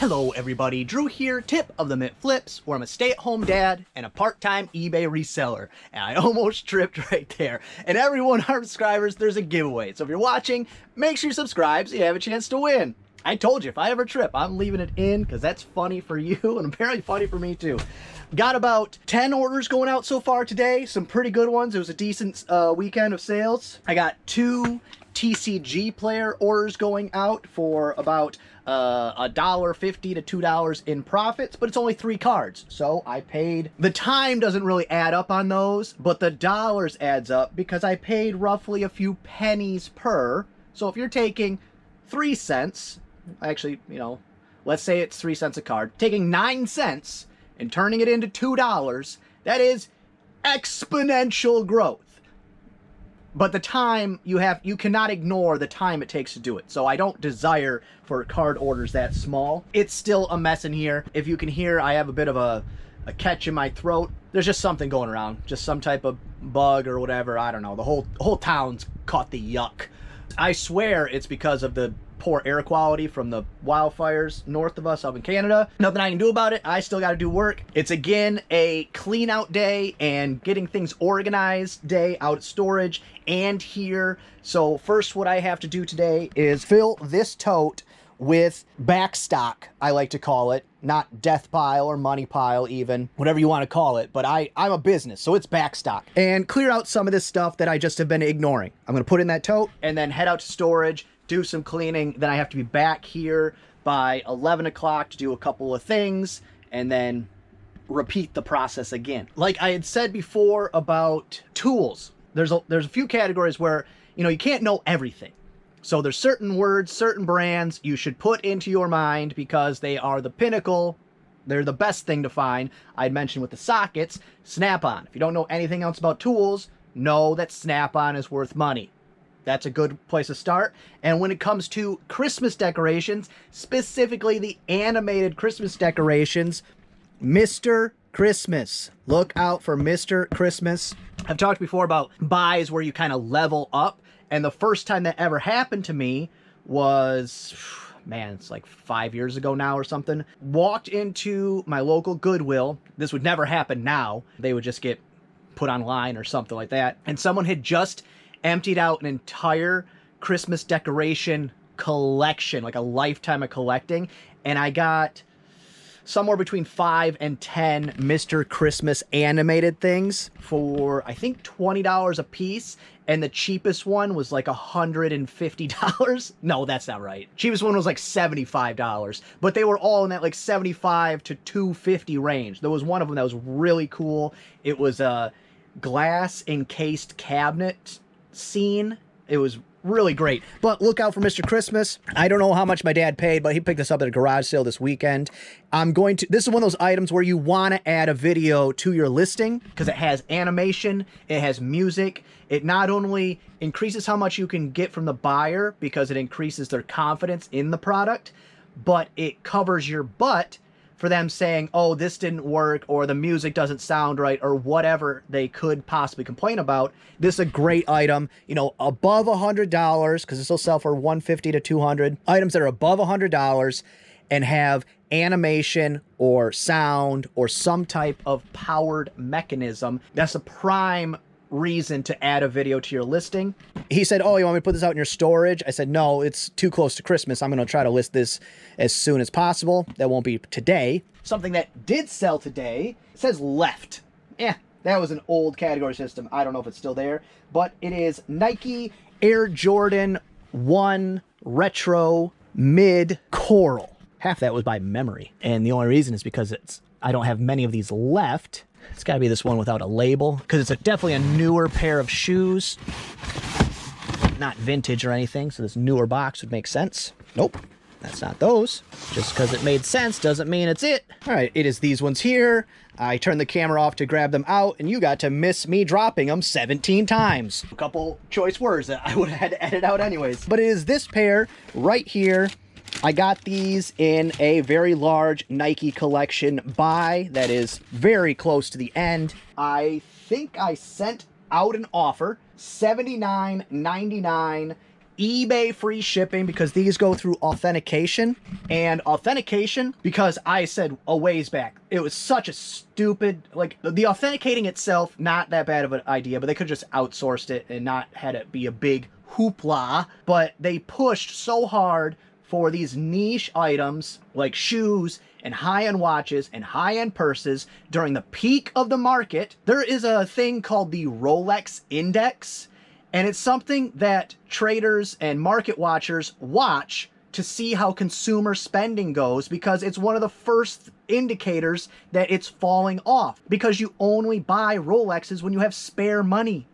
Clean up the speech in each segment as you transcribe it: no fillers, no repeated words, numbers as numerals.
Hello everybody, Drew here, tip of the Mint Flips, where I'm a stay-at-home dad and a part-time eBay reseller. And I almost tripped right there. And every 100 subscribers, there's a giveaway. So if you're watching, make sure you subscribe so you have a chance to win. I told you, if I ever trip, I'm leaving it in because that's funny for you and apparently funny for me too. Got about 10 orders going out so far today, some pretty good ones. It was a decent weekend of sales. I got 2 TCG player orders going out for about $1.50 to $2 in profits, but it's only 3 cards, so I paid. The time doesn't really add up on those, but the dollars adds up because I paid roughly a few pennies per. So if you're taking 3 cents, actually, you know, let's say it's 3 cents a card, taking 9 cents and turning it into $2, that is exponential growth. But the time you cannot ignore the time it takes to do it. So I don't desire for card orders that small. It's still a mess in here. If you can hear, I have a bit of a catch in my throat. There's just something going around, just some type of bug or whatever. I don't know. The whole town's caught the yuck. I swear it's because of the poor air quality from the wildfires north of us up in Canada. Nothing I can do about it. I still got to do work. It's again a clean out day and getting things organized day out at storage and here. So first what I have to do today is fill this tote with backstock, I like to call it. Not death pile or money pile even, whatever you want to call it. But I'm a business, so it's backstock. And clear out some of this stuff that I just have been ignoring. I'm going to put in that tote and then head out to storage, do some cleaning. Then I have to be back here by 11 o'clock to do a couple of things and then repeat the process again. Like I had said before about tools, there's a few categories where, you know, you can't know everything. So there's certain words, certain brands you should put into your mind because they are the pinnacle. They're the best thing to find. I'd mentioned with the sockets, Snap-on. If you don't know anything else about tools, know that Snap-on is worth money. That's a good place to start. And when it comes to Christmas decorations, specifically the animated Christmas decorations, Mr. Christmas. Look out for Mr. Christmas. I've talked before about buys where you kind of level up. And the first time that ever happened to me was, man, it's like 5 years ago now or something. Walked into my local Goodwill. This would never happen now. They would just get put online or something like that. And someone had just emptied out an entire Christmas decoration collection, like a lifetime of collecting. And I got somewhere between 5 and 10 Mr. Christmas animated things for, I think, $20 a piece. And the cheapest one was like $150. No, that's not right. Cheapest one was like $75. But they were all in that like $75 to $250 range. There was one of them that was really cool. It was a glass encased cabinet scene. It was really great. But look out for Mr. Christmas. I don't know how much my dad paid, but he picked this up at a garage sale this weekend. This is one of those items where you want to add a video to your listing because it has animation, it has music. It not only increases how much you can get from the buyer because it increases their confidence in the product, but it covers your butt for them saying, oh, this didn't work, or the music doesn't sound right, or whatever they could possibly complain about. This is a great item, you know, above $100, because this will sell for $150 to $200. Items that are above $100 and have animation or sound or some type of powered mechanism. That's a prime reason to add a video to your listing. He said, oh, you want me to put this out in your storage? I said, no, it's too close to Christmas. I'm going to try to list this as soon as possible. That won't be today. Something that did sell today, it says left. That was an old category system. I don't know if it's still there, but it is Nike Air Jordan 1 Retro Mid Coral. Half that was by memory. And the only reason is because I don't have many of these left. It's got to be this one without a label because it's definitely a newer pair of shoes. Not vintage or anything, so this newer box would make sense. Nope, that's not those. Just because it made sense doesn't mean it's it. All right, it is these ones here. I turned the camera off to grab them out, and you got to miss me dropping them 17 times. A couple choice words that I would have had to edit out anyways. But it is this pair right here. I got these in a very large Nike collection buy that is very close to the end. I think I sent out an offer, $79.99 eBay free shipping because these go through authentication. And authentication, because I said a ways back, it was such a stupid, like, the authenticating itself, not that bad of an idea, but they could just outsourced it and not had it be a big hoopla. But they pushed so hard for these niche items like shoes and high-end watches and high-end purses during the peak of the market. There is a thing called the Rolex Index, and it's something that traders and market watchers watch to see how consumer spending goes, because it's one of the first indicators that it's falling off, because you only buy Rolexes when you have spare money.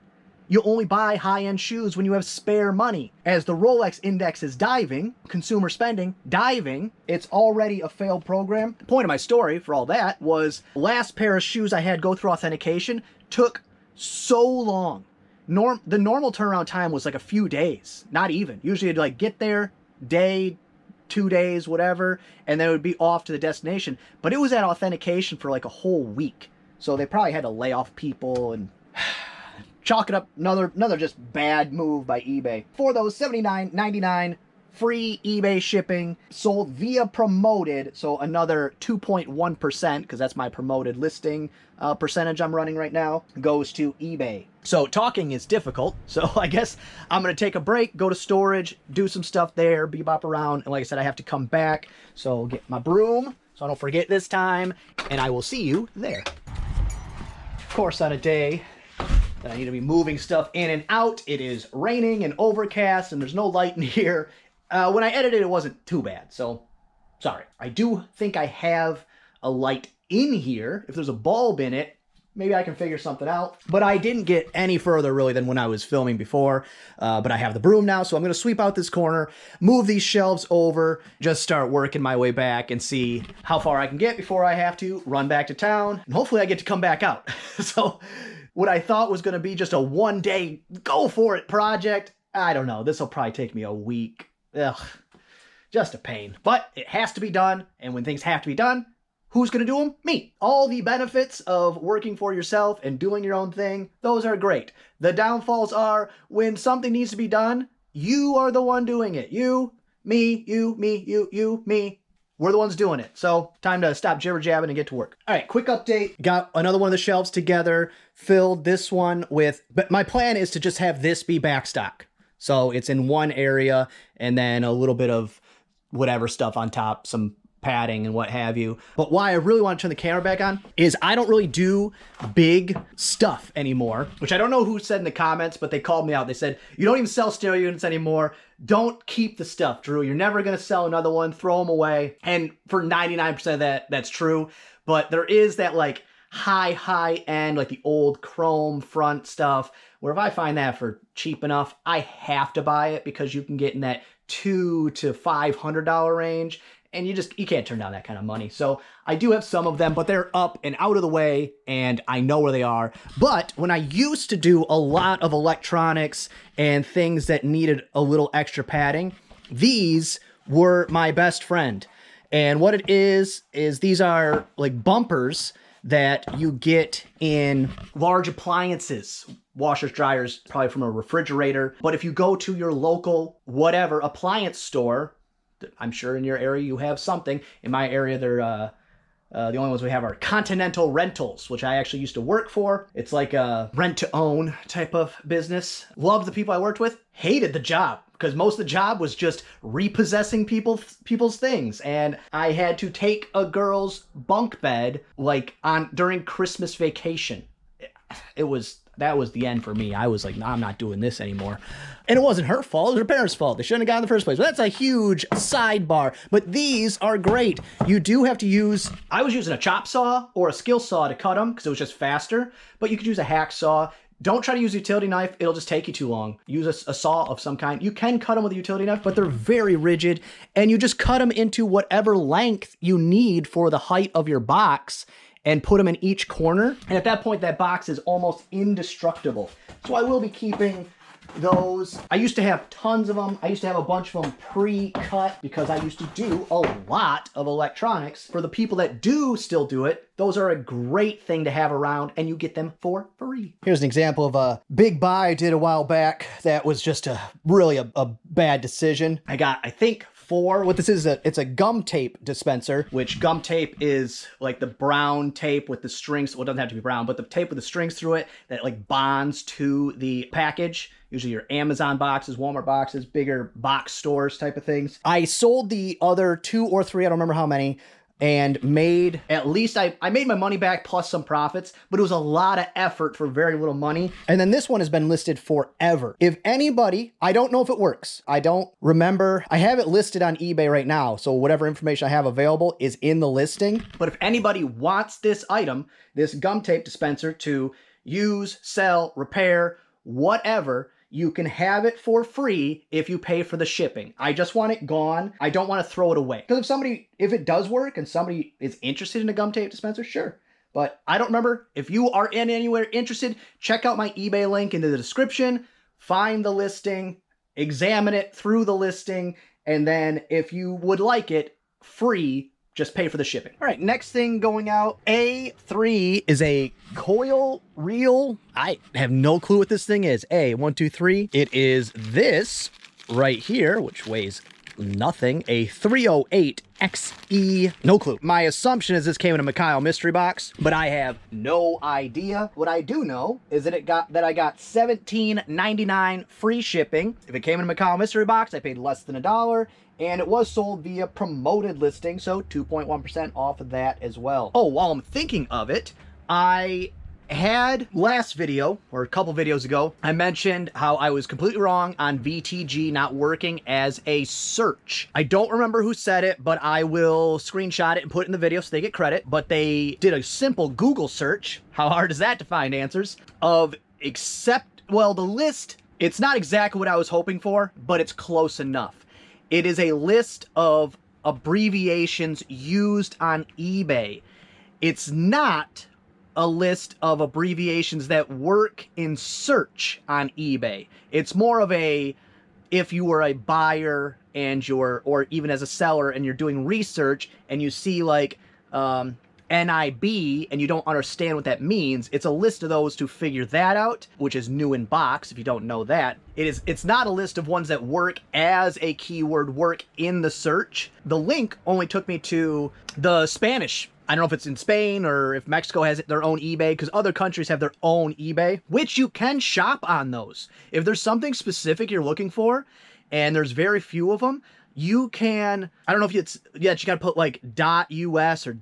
You only buy high-end shoes when you have spare money. As the Rolex Index is diving, consumer spending diving, it's already a failed program. The point of my story for all that was last pair of shoes I had go through authentication took so long. The normal turnaround time was like a few days, not even. Usually you'd like get there, day, 2 days, whatever, and then it would be off to the destination. But it was at authentication for like a whole week. So they probably had to lay off people and chalk it up, another just bad move by eBay. For those $79.99 free eBay shipping, sold via promoted, so another 2.1%, because that's my promoted listing percentage I'm running right now, goes to eBay. So talking is difficult, so I guess I'm going to take a break, go to storage, do some stuff there, bebop around, and like I said, I have to come back, so get my broom, so I don't forget this time, and I will see you there. Of course, on a day that I need to be moving stuff in and out, it is raining and overcast, and there's no light in here. When I edited, it wasn't too bad, so sorry. I do think I have a light in here. If there's a bulb in it, maybe I can figure something out. But I didn't get any further, really, than when I was filming before. But I have the broom now, so I'm going to sweep out this corner, move these shelves over, just start working my way back and see how far I can get before I have to run back to town. And hopefully I get to come back out. So what I thought was going to be just a one-day go-for-it project, I don't know. This will probably take me a week. Ugh, just a pain. But it has to be done, and when things have to be done, who's going to do them? Me. All the benefits of working for yourself and doing your own thing, those are great. The downfalls are when something needs to be done, you are the one doing it. You, me, you, me, you, me. We're the ones doing it. So time to stop jibber-jabbing and get to work. All right, quick update. Got another one of the shelves together, filled this one with, but my plan is to just have this be backstock. So it's in one area and then a little bit of whatever stuff on top, some padding and what have you. But why I really want to turn the camera back on is I don't really do big stuff anymore, which I don't know who said in the comments, but they called me out. They said, you don't even sell stereo units anymore. Don't keep the stuff, Drew. You're never going to sell another one. Throw them away. And for 99% of that, that's true. But there is that like high end, like the old chrome front stuff, where if I find that for cheap enough, I have to buy it because you can get in that $200 to $500 range. And you can't turn down that kind of money. So I do have some of them, but they're up and out of the way, and I know where they are. But when I used to do a lot of electronics and things that needed a little extra padding, these were my best friend. And what it is these are like bumpers that you get in large appliances, washers, dryers, probably from a refrigerator. But if you go to your local whatever appliance store, I'm sure in your area you have something. In my area, they're the only ones we have are Continental Rentals, which I actually used to work for. It's like a rent-to-own type of business. Loved the people I worked with. Hated the job because most of the job was just repossessing people's things. And I had to take a girl's bunk bed like during Christmas vacation. That was the end for me. I was like, nah, I'm not doing this anymore. And it wasn't her fault. It was her parents' fault. They shouldn't have gone in the first place. But that's a huge sidebar. But these are great. You do have to use, I was using a chop saw or a skill saw to cut them because it was just faster. But you could use a hacksaw. Don't try to use a utility knife. It'll just take you too long. Use a saw of some kind. You can cut them with a utility knife, but they're very rigid. And you just cut them into whatever length you need for the height of your box and put them in each corner. And at that point, that box is almost indestructible. So I will be keeping those. I used to have tons of them. I used to have a bunch of them pre-cut because I used to do a lot of electronics. For the people that do still do it, those are a great thing to have around, and you get them for free. Here's an example of a big buy I did a while back that was just really a bad decision. I got, I think, what this is, it's a gum tape dispenser, which gum tape is like the brown tape with the strings. Well, it doesn't have to be brown, but the tape with the strings through it that like bonds to the package. Usually your Amazon boxes, Walmart boxes, bigger box stores type of things. I sold the other 2 or 3, I don't remember how many, and made at least, I made my money back plus some profits, but it was a lot of effort for very little money. And then this one has been listed forever. If anybody, I don't know if it works. I don't remember. I have it listed on eBay right now, so whatever information I have available is in the listing. But if anybody wants this item, this gum tape dispenser to use, sell, repair, whatever, you can have it for free if you pay for the shipping. I just want it gone. I don't want to throw it away. Because if it does work and somebody is interested in a gum tape dispenser, sure. But I don't remember. If you are anywhere interested, check out my eBay link in the description, find the listing, examine it through the listing, and then if you would like it, free, just pay for the shipping. All right, next thing going out. A3 is a Coil Reel. I have no clue what this thing is. One, two, three. It is this right here, which weighs nothing. A 308 XE. No clue. My assumption is this came in a Mikhail mystery box, but I have no idea. What I do know is that I got $17.99 free shipping. If it came in a Mikhail mystery box, I paid less than $1. And it was sold via promoted listing, so 2.1% off of that as well. Oh, while I'm thinking of it, I had last video, or a couple videos ago, I mentioned how I was completely wrong on VTG not working as a search. I don't remember who said it, but I will screenshot it and put it in the video so they get credit. But they did a simple Google search. How hard is that to find answers? Well, the list, it's not exactly what I was hoping for, but it's close enough. It is a list of abbreviations used on eBay. It's not a list of abbreviations that work in search on eBay. It's more of if you were a buyer and or even as a seller and you're doing research and you see like NIB and you don't understand what that means, it's a list of those to figure that out, which is new in box if you don't know that. It's not a list of ones that work as a keyword, work in the search. The link only took me to the Spanish. I don't know if it's in Spain or if Mexico has their own eBay, because other countries have their own eBay, which you can shop on those. If there's something specific you're looking for, and there's very few of them, you can, I don't know if it's, you got to put like .us or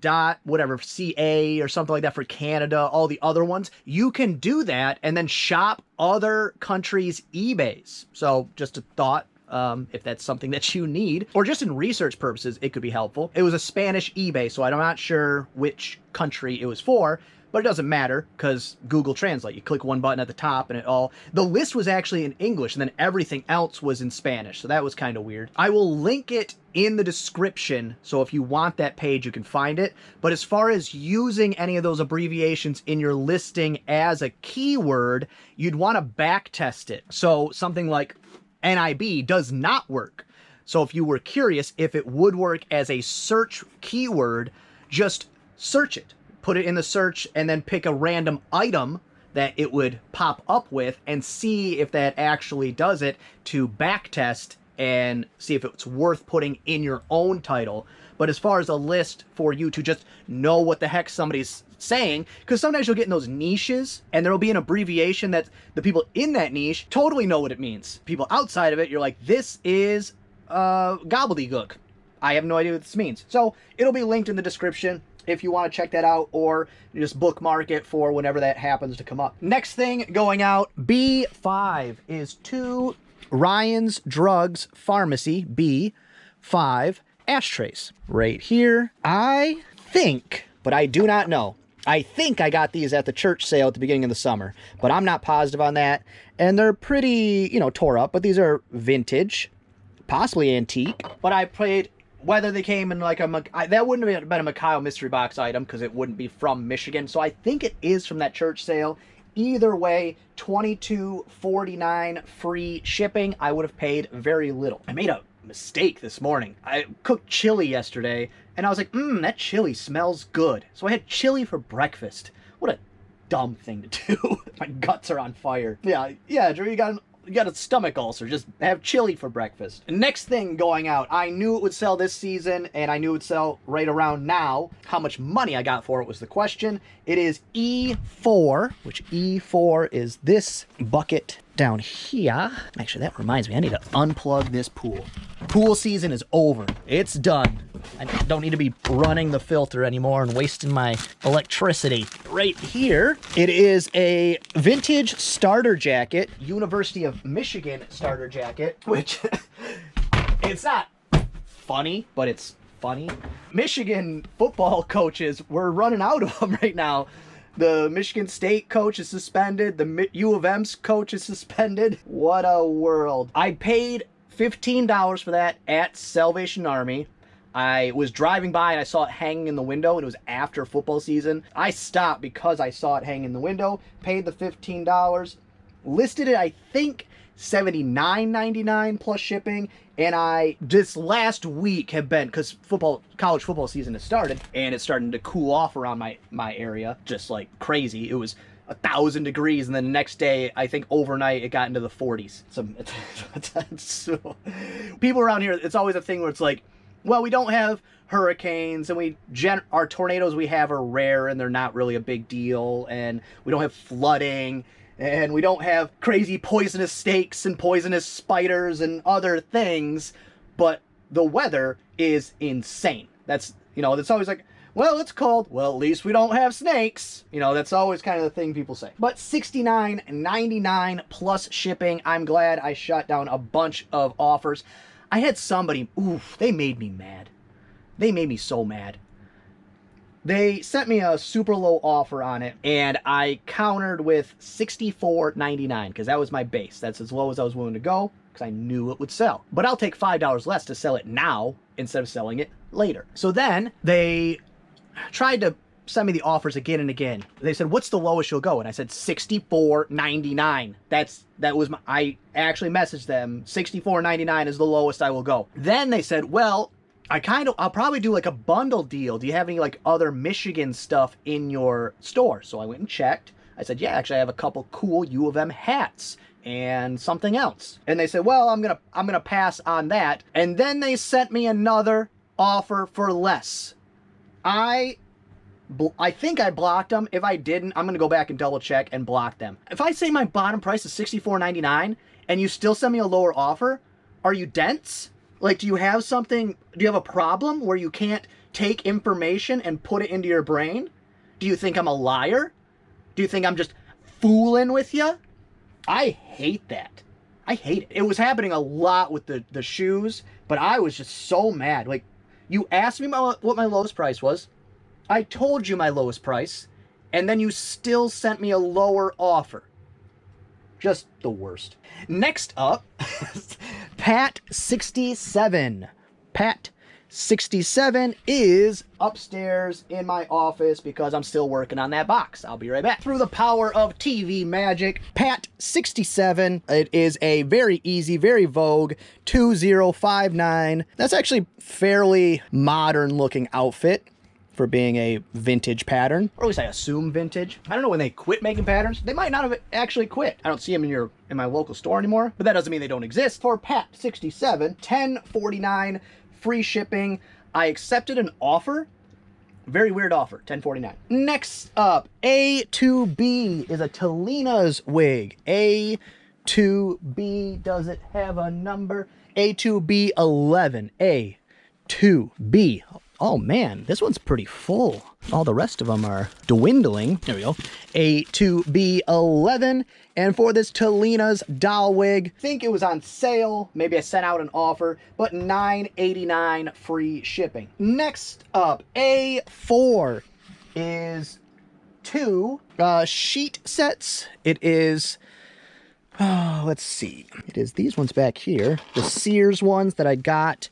whatever, .ca or something like that for Canada, all the other ones. You can do that and then shop other countries' eBays. So just a thought, if that's something that you need, or just in research purposes, it could be helpful. It was a Spanish eBay, so I'm not sure which country it was for, but it doesn't matter because Google Translate. You click one button at the top and the list was actually in English and then everything else was in Spanish. So that was kind of weird. I will link it in the description. So if you want that page, you can find it. But as far as using any of those abbreviations in your listing as a keyword, you'd want to back test it. So something like NIB does not work. So if you were curious if it would work as a search keyword, just search it. Put it in the search and then pick a random item that it would pop up with and see if that actually does it, to backtest and see if it's worth putting in your own title. But as far as a list for you to just know what the heck somebody's saying, because sometimes you'll get in those niches and there'll be an abbreviation that the people in that niche totally know what it means. People outside of it, you're like, this is gobbledygook. I have no idea what this means. So it'll be linked in the description if you want to check that out, or just bookmark it for whenever that happens to come up. Next thing going out, B5 is 2 Ryan's Drugs Pharmacy B5 ashtrays right here. I think, but I do not know, I think I got these at the church sale at the beginning of the summer, but I'm not positive on that. And they're pretty, tore up, but these are vintage, possibly antique. But I played whether they came in like that wouldn't have been a Mikhail mystery box item because it wouldn't be from Michigan. So I think it is from that church sale. either way, $22.49 free shipping. I would have paid very little. I made a mistake this morning. I cooked chili yesterday, and I was like, that chili smells good. So I had chili for breakfast. What a dumb thing to do. My guts are on fire. Yeah, Drew, you got a stomach ulcer. Just have chili for breakfast. Next thing going out, I knew it would sell this season, and I knew it would sell right around now. How much money I got for it was the question. It is E4, which E4 is this bucket down here. Actually, that reminds me, I need to unplug this pool. Pool season is over. It's done. I don't need to be running the filter anymore and wasting my electricity. Right here, it is a vintage starter jacket, University of Michigan starter jacket, which it's not funny, but it's funny. Michigan football coaches, we're running out of them right now. The Michigan State coach is suspended. The U of M's coach is suspended. What a world. I paid $15 for that at Salvation Army. I was driving by and I saw it hanging in the window, and it was after football season. I stopped because I saw it hanging in the window, paid the $15, listed it, I think, $79.99 plus shipping, and I, this last week have been, because college football season has started, and it's starting to cool off around my area, just like crazy. It was 1,000 degrees, and then the next day, I think overnight, it got into the 40s. So, people around here, it's always a thing where it's like, well, we don't have hurricanes, and our tornadoes we have are rare, and they're not really a big deal, and we don't have flooding, and we don't have crazy poisonous snakes and poisonous spiders and other things, but the weather is insane. That's always like, well, it's cold. Well, at least we don't have snakes. That's always kind of the thing people say. But $69.99 plus shipping. I'm glad I shut down a bunch of offers. I had somebody, they made me mad. They made me so mad. They sent me a super low offer on it, and I countered with $64.99 because that was my base. That's as low as I was willing to go because I knew it would sell. But I'll take $5 less to sell it now instead of selling it later. So then they tried to send me the offers again and again. They said, what's the lowest you'll go? And I said $64.99. I actually messaged them, $64.99 is the lowest I will go. Then they said, well, I'll probably do like a bundle deal. Do you have any like other Michigan stuff in your store? So I went and checked. I said, yeah, actually I have a couple cool U of M hats and something else. And they said, well, I'm gonna pass on that. And then they sent me another offer for less. I think I blocked them. If I didn't, I'm going to go back and double check and block them. If I say my bottom price is $64.99 and you still send me a lower offer, are you dense? Like, do you have a problem where you can't take information and put it into your brain? Do you think I'm a liar? Do you think I'm just fooling with you? I hate that. I hate it. It was happening a lot with the shoes, but I was just so mad. Like, you asked me what my lowest price was. I told you my lowest price, and then you still sent me a lower offer. Just the worst. Next up, Pat 67. Pat 67 is upstairs in my office because I'm still working on that box. I'll be right back. Through the power of TV magic, Pat 67. It is a very easy, very Vogue 2059. That's actually fairly modern looking outfit for being a vintage pattern, or at least I assume vintage. I don't know when they quit making patterns. They might not have actually quit. I don't see them in my local store anymore, but that doesn't mean they don't exist. For Pat 67, $10.49 free shipping. I accepted an offer. Very weird offer, $10.49. Next up, A2B is a Talina's wig. A2B, does it have a number? A2B 11. A2B. Oh man, this one's pretty full. All the rest of them are dwindling. There we go. A2B11. And for this Talina's doll wig, I think it was on sale. Maybe I sent out an offer, but $9.89 free shipping. Next up, A4 is two sheet sets. It is, let's see. It is these ones back here. The Sears ones that I got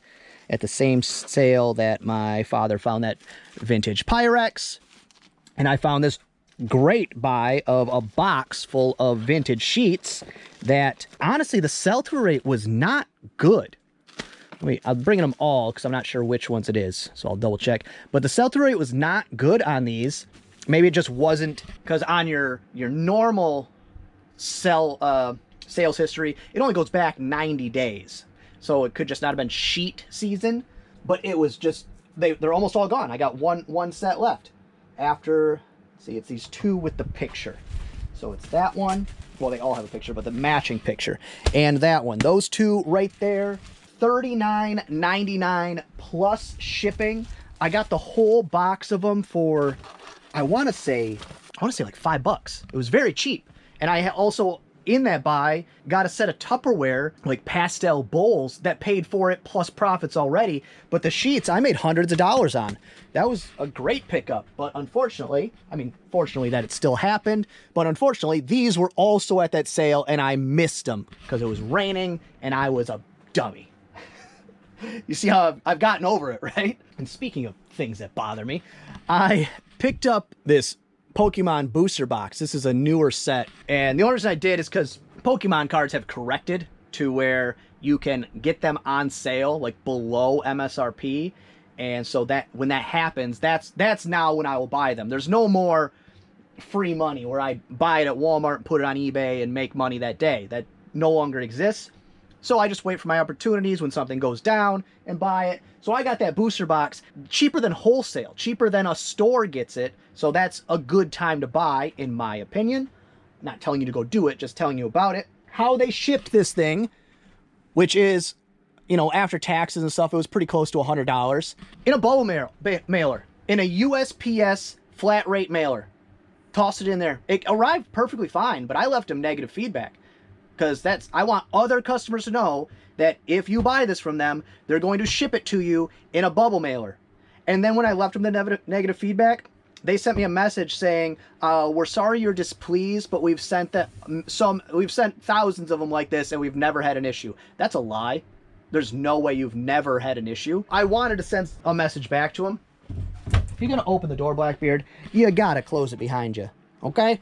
at the same sale that my father found that vintage Pyrex. And I found this great buy of a box full of vintage sheets that, honestly, the sell-through rate was not good. Wait, I'm bringing them all because I'm not sure which ones it is, so I'll double check. But the sell-through rate was not good on these. Maybe it just wasn't, because on your normal sales history, it only goes back 90 days. So it could just not have been sheet season, but it was just, they're almost all gone. I got one set left. After, see, it's these two with the picture. So it's that one. Well, they all have a picture, but the matching picture. And that one. Those two right there. $39.99 plus shipping. I got the whole box of them for, I want to say like $5. It was very cheap. And I also, in that buy, got a set of Tupperware, like pastel bowls, that paid for it plus profits already. But the sheets, I made hundreds of dollars on. That was a great pickup. But unfortunately, I mean, fortunately that it still happened, but unfortunately, these were also at that sale and I missed them because it was raining and I was a dummy. You see how I've gotten over it, right? And speaking of things that bother me, I picked up this Pokemon booster box. This is a newer set, and the only reason I did is because Pokemon cards have corrected to where you can get them on sale like below MSRP, and so that when that happens, that's now when I will buy them. There's no more free money where I buy it at Walmart and put it on eBay and make money that day. That no longer exists. So I just wait for my opportunities when something goes down and buy it. So I got that booster box cheaper than wholesale, cheaper than a store gets it. So that's a good time to buy, in my opinion. Not telling you to go do it, just telling you about it. How they shipped this thing, which is, you know, after taxes and stuff, it was pretty close to $100. In a bubble mailer, in a USPS flat rate mailer. Tossed it in there. It arrived perfectly fine, but I left them negative feedback. Because I want other customers to know that if you buy this from them, they're going to ship it to you in a bubble mailer. And then when I left them the negative feedback, they sent me a message saying, we're sorry you're displeased, but we've sent thousands of them like this and we've never had an issue. That's a lie. There's no way you've never had an issue. I wanted to send a message back to him. If you're going to open the door, Blackbeard, you got to close it behind you. Okay?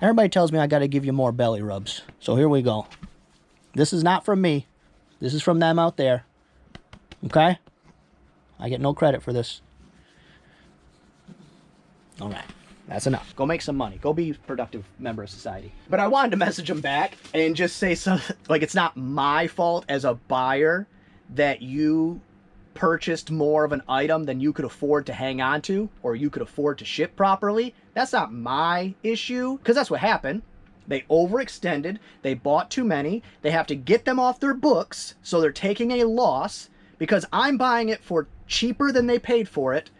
Everybody tells me I got to give you more belly rubs. So here we go. This is not from me. This is from them out there. Okay? I get no credit for this. All right. That's enough. Go make some money. Go be a productive member of society. But I wanted to message them back and just say something like, it's not my fault as a buyer that you purchased more of an item than you could afford to hang on to or you could afford to ship properly. That's not my issue, because that's what happened. They overextended, they bought too many, they have to get them off their books, so they're taking a loss because I'm buying it for cheaper than they paid for it,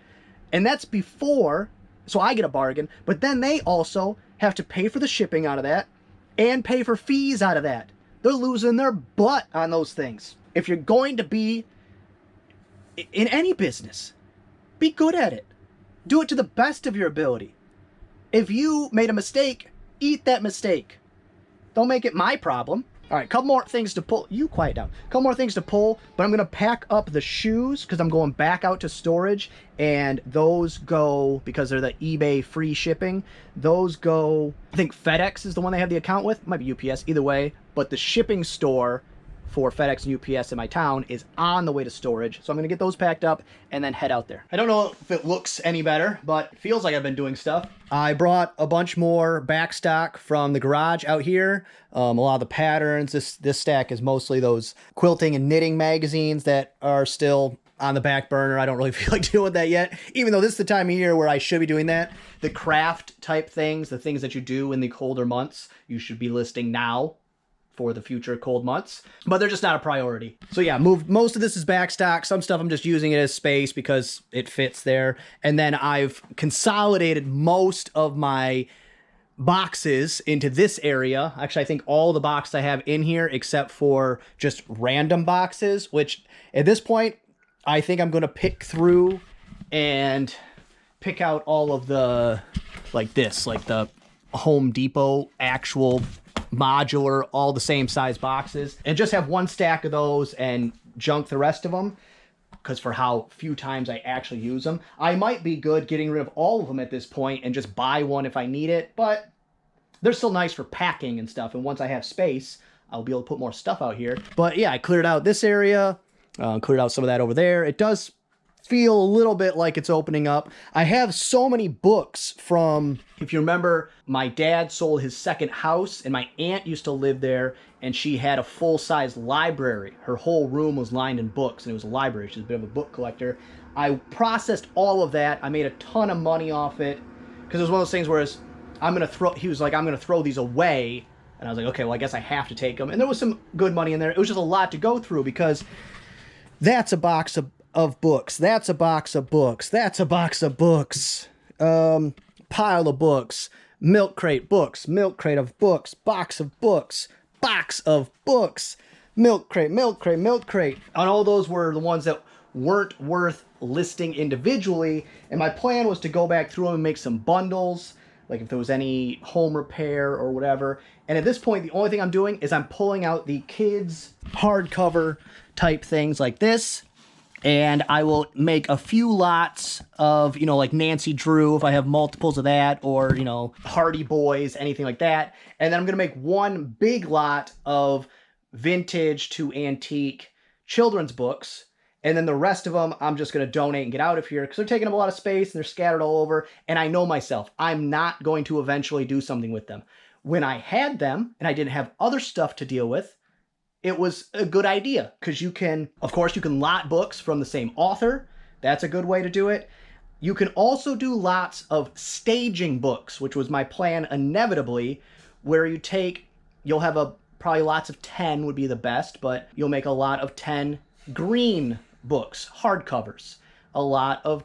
and that's before, so I get a bargain, but then they also have to pay for the shipping out of that and pay for fees out of that. They're losing their butt on those things. If you're going to be in any business, be good at it. Do it to the best of your ability. If you made a mistake, eat that mistake. Don't make it my problem. All right, couple more things to pull. You quiet down. Couple more things to pull, but I'm going to pack up the shoes because I'm going back out to storage, and those go, because they're the eBay free shipping, those go, I think FedEx is the one they have the account with. It might be UPS, either way, but the shipping store for FedEx and UPS in my town is on the way to storage. So I'm going to get those packed up and then head out there. I don't know if it looks any better, but it feels like I've been doing stuff. I brought a bunch more back stock from the garage out here. A lot of the patterns. This stack is mostly those quilting and knitting magazines that are still on the back burner. I don't really feel like doing that yet, even though this is the time of year where I should be doing that. The craft type things, the things that you do in the colder months, you should be listing now for the future cold months, but they're just not a priority. So yeah, most of this is back stock. Some stuff I'm just using it as space because it fits there. And then I've consolidated most of my boxes into this area. Actually, I think all the boxes I have in here, except for just random boxes, which at this point, I think I'm going to pick through and pick out all of the, like the Home Depot actual modular, all the same size boxes, and just have one stack of those and junk the rest of them. because for how few times I actually use them. I might be good getting rid of all of them at this point and just buy one if I need it, but they're still nice for packing and stuff. And once I have space, I'll be able to put more stuff out here. But yeah, I cleared out this area, cleared out some of that over there. It does feel a little bit like it's opening up. I have so many books from, if you remember, my dad sold his second house and my aunt used to live there and she had a full-size library. Her whole room was lined in books and it was a library. She's a bit of a book collector. I processed all of that. I made a ton of money off it because it was one of those things where he was like, I'm going to throw these away. And I was like, okay, well, I guess I have to take them. And there was some good money in there. It was just a lot to go through because that's a box of books. That's a box of books. That's a box of books. Pile of books. Milk crate books. Milk crate of books. Box of books. Box of books. Milk crate, milk crate, milk crate. And all those were the ones that weren't worth listing individually. And my plan was to go back through them and make some bundles, like if there was any home repair or whatever. And at this point, the only thing I'm doing is I'm pulling out the kids' hardcover type things like this. And I will make a few lots of, you know, like Nancy Drew, if I have multiples of that, or, you know, Hardy Boys, anything like that. And then I'm going to make one big lot of vintage to antique children's books. And then the rest of them, I'm just going to donate and get out of here because they're taking up a lot of space and they're scattered all over. And I know myself, I'm not going to eventually do something with them. When I had them and I didn't have other stuff to deal with, it was a good idea because you can, of course, you can lot books from the same author. That's a good way to do it. You can also do lots of staging books, which was my plan inevitably, where you'll have probably lots of 10 would be the best, but you'll make a lot of 10 green books, hardcovers, a lot of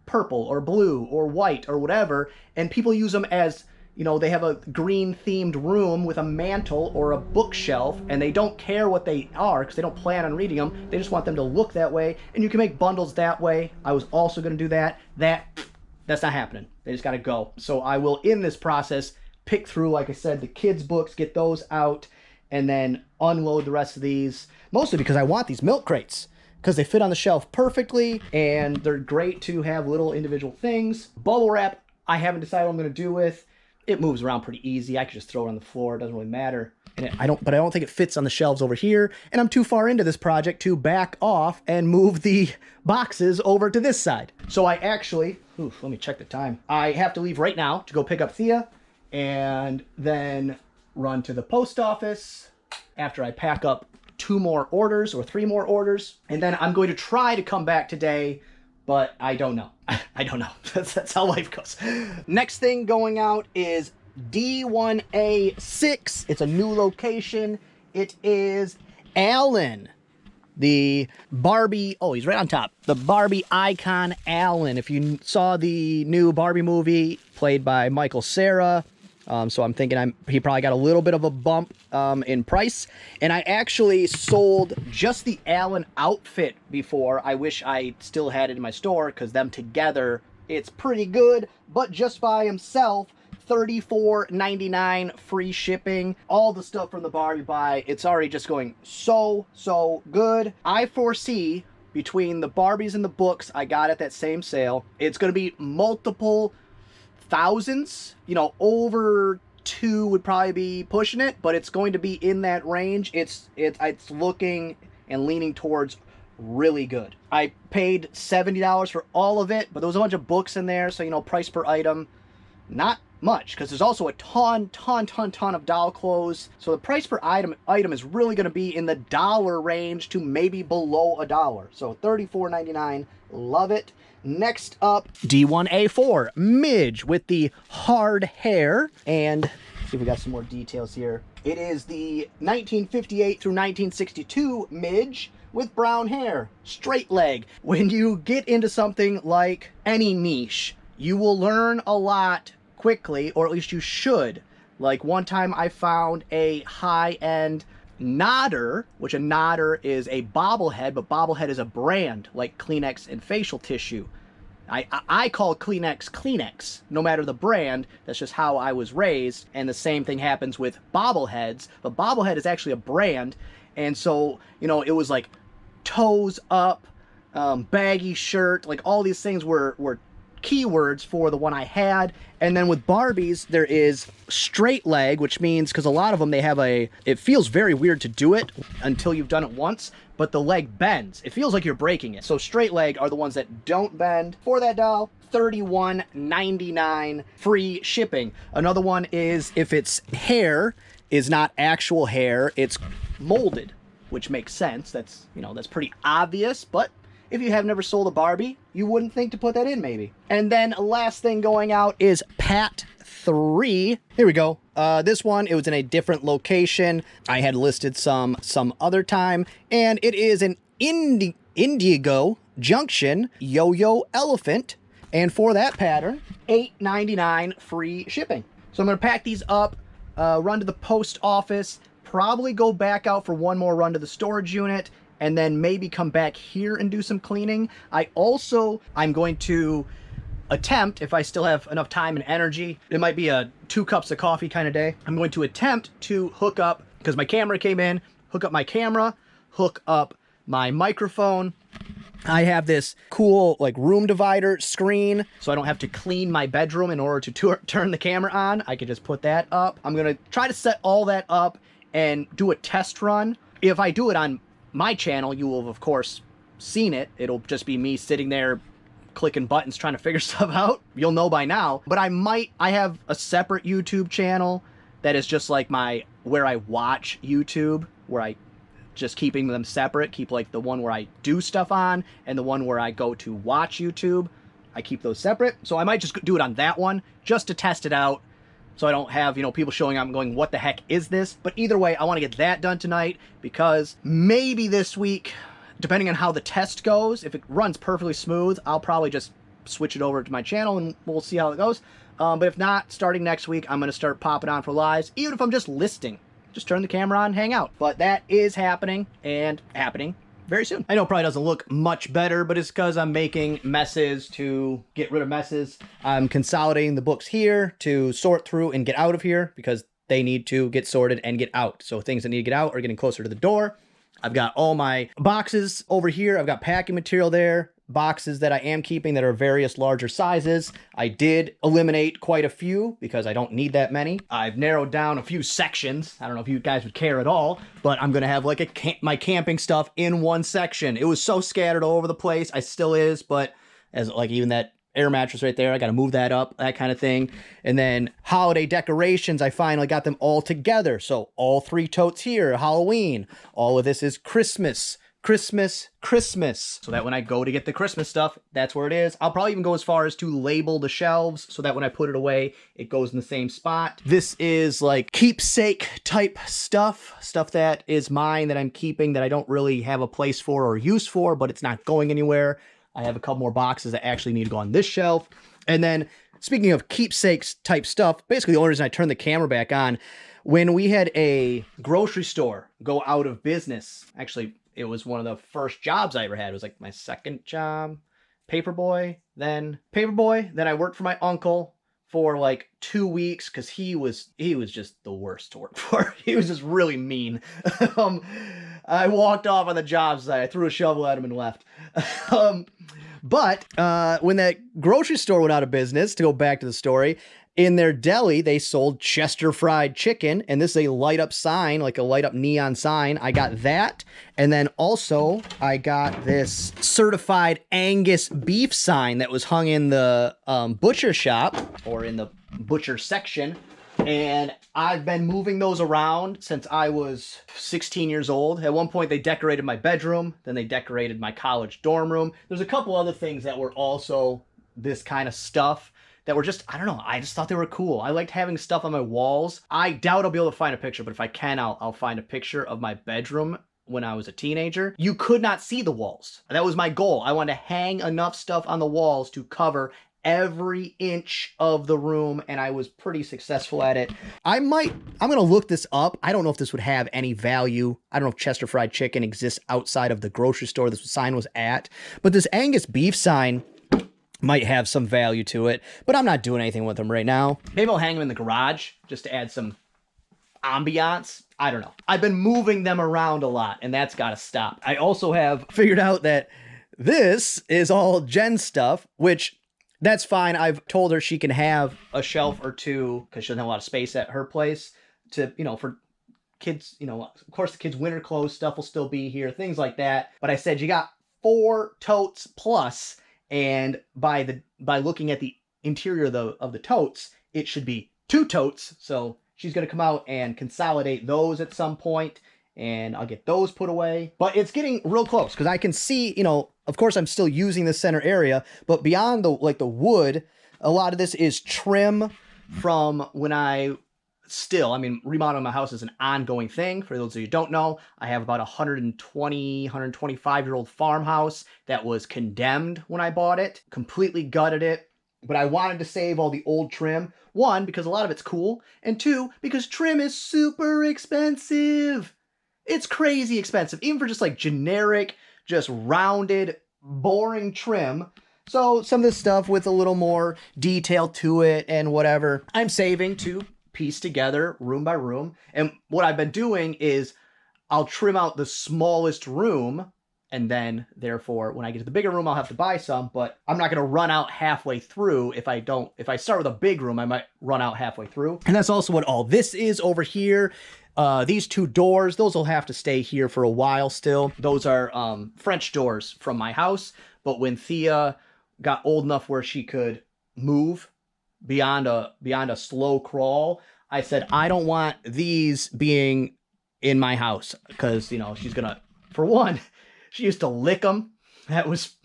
purple or blue or white or whatever, and people use them as, you know, they have a green themed room with a mantle or a bookshelf and they don't care what they are because they don't plan on reading them. They just want them to look that way, and you can make bundles that way. I was also going to do that. That's not happening. They just got to go. So I will, in this process, pick through, like I said, the kids' books, get those out, and then unload the rest of these, mostly because I want these milk crates because they fit on the shelf perfectly and they're great to have little individual things. Bubble wrap, I haven't decided what I'm going to do with. It moves around pretty easy. I could just throw it on the floor. It doesn't really matter. And I don't think it fits on the shelves over here. And I'm too far into this project to back off and move the boxes over to this side. So I actually, let me check the time. I have to leave right now to go pick up Thea and then run to the post office after I pack up 2 more orders or 3 more orders. And then I'm going to try to come back today, but I don't know. I don't know. That's how life goes. Next thing going out is D1A6. It's a new location. It is Alan, the Barbie. Oh, he's right on top. The Barbie icon, Alan. If you saw the new Barbie movie played by Michael Cera, so I'm thinking he probably got a little bit of a bump in price. And I actually sold just the Allen outfit before. I wish I still had it in my store because them together, it's pretty good. But just by himself, $34.99 free shipping. All the stuff from the Barbie buy, it's already just going so good. I foresee between the Barbies and the books I got at that same sale, it's going to be multiple thousands, you know, over 2 would probably be pushing it, but it's going to be in that range. It's looking and leaning towards really good. I paid $70 for all of it, but there was a bunch of books in there, so, you know, price per item, not much, because there's also a ton of doll clothes. So the price per item is really going to be in the dollar range to maybe below $1. So $34.99, love it. Next up, D1A4 Midge with the hard hair. And see if we got some more details here. It is the 1958 through 1962 Midge with brown hair, straight leg. When you get into something like any niche, you will learn a lot quickly, or at least you should. Like one time I found a high-end nodder, which a nodder is a bobblehead, but bobblehead is a brand like Kleenex and facial tissue. I call Kleenex, no matter the brand. That's just how I was raised. And the same thing happens with bobbleheads, but bobblehead is actually a brand. And so, you know, it was like toes up, baggy shirt, like all these things were keywords for the one I had. And then with Barbies, there is straight leg, which means, because a lot of them, they have it feels very weird to do it until you've done it once, but the leg bends. It feels like you're breaking it. So straight leg are the ones that don't bend. For that doll, $31.99 free shipping. Another one is if its hair is not actual hair, it's molded, which makes sense. That's, you know, that's pretty obvious, but if you have never sold a Barbie, you wouldn't think to put that in, maybe. And then last thing going out is Pat 3. Here we go. This one, it was in a different location. I had listed some other time, and it is an Indigo Junction Yo-Yo Elephant. And for that pattern, $8.99 free shipping. So I'm going to pack these up, run to the post office, probably go back out for one more run to the storage unit, and then maybe come back here and do some cleaning. I'm going to attempt, if I still have enough time and energy, it might be a 2 cups of coffee kind of day. I'm going to attempt to hook up, because my camera came in, hook up my camera, hook up my microphone. I have this cool like room divider screen, so I don't have to clean my bedroom in order to turn the camera on. I could just put that up. I'm gonna try to set all that up and do a test run. If I do it on my channel, you will have, of course, seen it. It'll just be me sitting there clicking buttons trying to figure stuff out. You'll know by now. But I have a separate YouTube channel that is just like where I watch YouTube, where I just keeping them separate. Keep like the one where I do stuff on and the one where I go to watch YouTube. I keep those separate. So I might just do it on that one just to test it out, so I don't have, you know, people showing up and going, what the heck is this? But either way, I want to get that done tonight, because maybe this week, depending on how the test goes, if it runs perfectly smooth, I'll probably just switch it over to my channel and we'll see how it goes. But if not, starting next week, I'm going to start popping on for lives, even if I'm just listing. Just turn the camera on and hang out. But that is happening, and happening very soon. I know it probably doesn't look much better, but it's because I'm making messes to get rid of messes. I'm consolidating the books here to sort through and get out of here, because they need to get sorted and get out. So things that need to get out are getting closer to the door. I've got all my boxes over here. I've got packing material there. Boxes that I am keeping that are various larger sizes. I did eliminate quite a few because I don't need that many. I've narrowed down a few sections. I don't know if you guys would care at all, but I'm gonna have like my camping stuff in one section. It was so scattered all over the place. I still is, but as like even that air mattress right there, I gotta move that up, that kind of thing. And then holiday decorations, I finally got them all together. So all 3 totes here, Halloween. All of this is Christmas. So that when I go to get the Christmas stuff, that's where it is. I'll probably even go as far as to label the shelves so that when I put it away, it goes in the same spot. This is like keepsake type stuff that is mine, that I'm keeping, that I don't really have a place for or use for, but it's not going anywhere. I have a couple more boxes that actually need to go on this shelf. And then speaking of keepsakes type stuff, basically the only reason I turned the camera back on, when we had a grocery store go out of business, actually, it was one of the first jobs I ever had. It was like my second job. Paperboy. Then I worked for my uncle for like 2 weeks because he was just the worst to work for. He was just really mean. I walked off on the job site. I threw a shovel at him and left. But when that grocery store went out of business, to go back to the story, in their deli, they sold Chester fried chicken, and this is a light-up sign, like a light-up neon sign. I got that, and then also I got this certified Angus beef sign that was hung in the butcher shop, or in the butcher section, and I've been moving those around since I was 16 years old. At one point, they decorated my bedroom, then they decorated my college dorm room. There's a couple other things that were also this kind of stuff that were just, I don't know, I just thought they were cool. I liked having stuff on my walls. I doubt I'll be able to find a picture, but if I can, I'll find a picture of my bedroom when I was a teenager. You could not see the walls. That was my goal. I wanted to hang enough stuff on the walls to cover every inch of the room, and I was pretty successful at it. I'm gonna look this up. I don't know if this would have any value. I don't know if Chester fried chicken exists outside of the grocery store this sign was at, but this Angus beef sign might have some value to it, but I'm not doing anything with them right now. Maybe I'll hang them in the garage just to add some ambiance. I don't know. I've been moving them around a lot, and that's got to stop. I also have figured out that This is all Jen stuff, which that's fine. I've told her she can have a shelf or two because she doesn't have a lot of space at her place to, you know, for kids, you know, of course the kids' winter clothes stuff will still be here, things like that. But I said you got 4 totes plus, and by looking at the interior of the totes, it should be 2 totes. So she's going to come out and consolidate those at some point, and I'll get those put away. But it's getting real close because I can see, you know, of course I'm still using the center area, but beyond the wood, a lot of this is trim from when remodeling my house is an ongoing thing. For those of you who don't know, I have about 125-year-old farmhouse that was condemned when I bought it, completely gutted it. But I wanted to save all the old trim. 1, because a lot of it's cool, and 2, because trim is super expensive. It's crazy expensive, even for just like generic, just rounded, boring trim. So some of this stuff with a little more detail to it and whatever, I'm saving to piece together room by room. And what I've been doing is I'll trim out the smallest room, and then therefore when I get to the bigger room I'll have to buy some, but I'm not going to run out halfway through. If I start with a big room, I might run out halfway through. And that's also what all this is over here. These 2 doors, those will have to stay here for a while still. Those are French doors from my house, but when Thea got old enough where she could move beyond a slow crawl, I said I don't want these being in my house because, you know, she's gonna, for one, she used to lick them. That was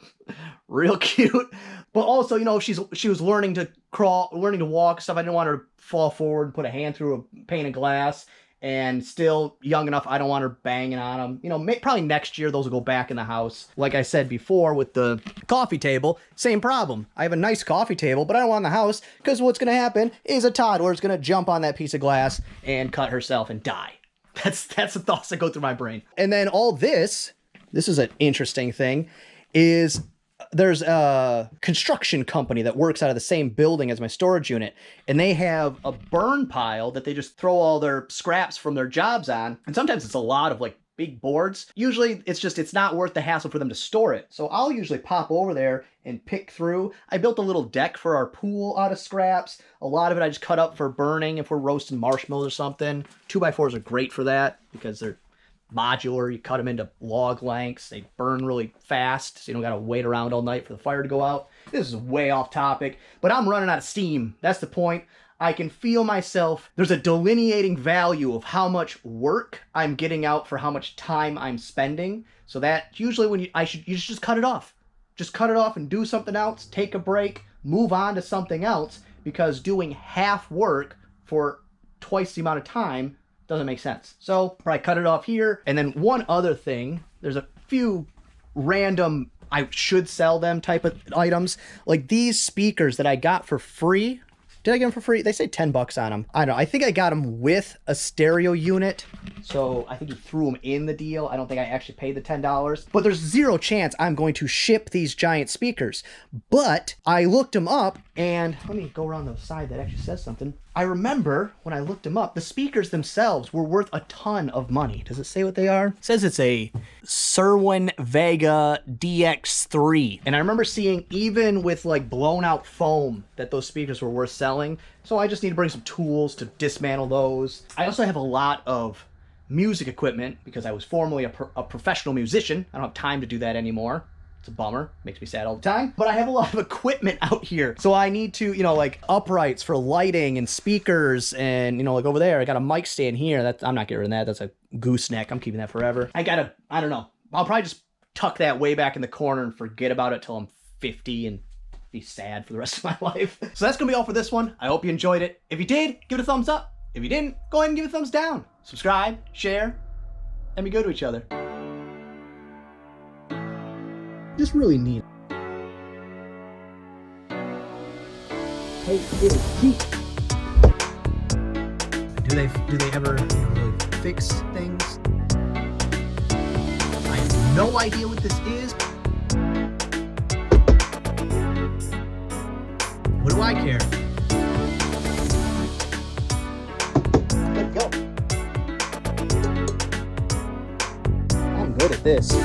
real cute. But also, you know, she was learning to crawl, learning to walk, stuff. I didn't want her to fall forward and put a hand through a pane of glass. And still young enough, I don't want her banging on them. You know, probably next year those will go back in the house. Like I said before with the coffee table, same problem. I have a nice coffee table, but I don't want it in the house because what's going to happen is a toddler is going to jump on that piece of glass and cut herself and die. That's the thoughts that go through my brain. And then all this is an interesting thing, is there's a construction company that works out of the same building as my storage unit, and they have a burn pile that they just throw all their scraps from their jobs on. And sometimes it's a lot of like big boards. Usually it's not worth the hassle for them to store it. So I'll usually pop over there and pick through. I built a little deck for our pool out of scraps. A lot of it I just cut up for burning if we're roasting marshmallows or something. 2x4s are great for that because they're modular. You cut them into log lengths. They burn really fast, so you don't got to wait around all night for the fire to go out. This is way off topic, but I'm running out of steam. That's the point. I can feel myself. There's a delineating value of how much work I'm getting out for how much time I'm spending. So that usually when you should just cut it off. Just cut it off and do something else. Take a break. Move on to something else, because doing half work for twice the amount of time doesn't make sense. So probably cut it off here. And then one other thing, there's a few random I should sell them type of items, like these speakers that I got for free. Did I get them for free? They say 10 bucks on them. I don't know. I think I got them with a stereo unit. So I think he threw them in the deal. I don't think I actually paid the $10. But there's zero chance I'm going to ship these giant speakers. But I looked them up, and let me go around the side that actually says something. I remember when I looked them up, the speakers themselves were worth a ton of money. Does it say what they are? It says it's a Cerwin Vega DX3. And I remember seeing, even with like blown out foam, that those speakers were worth selling. So I just need to bring some tools to dismantle those. I also have a lot of music equipment because I was formerly a professional musician. I don't have time to do that anymore. It's a bummer. Makes me sad all the time. But I have a lot of equipment out here. So I need to, you know, like uprights for lighting and speakers, and, you know, like over there, I got a mic stand here. I'm not getting rid of that. That's a gooseneck. I'm keeping that forever. I don't know. I'll probably just tuck that way back in the corner and forget about it till I'm 50 and be sad for the rest of my life. So that's gonna be all for this one. I hope you enjoyed it. If you did, give it a thumbs up. If you didn't, go ahead and give it a thumbs down. Subscribe, share, and be good to each other. Just really neat. Hey, little geek. Do they ever really fix things? I have no idea what this is. What do I care? Let go. I'm good at this.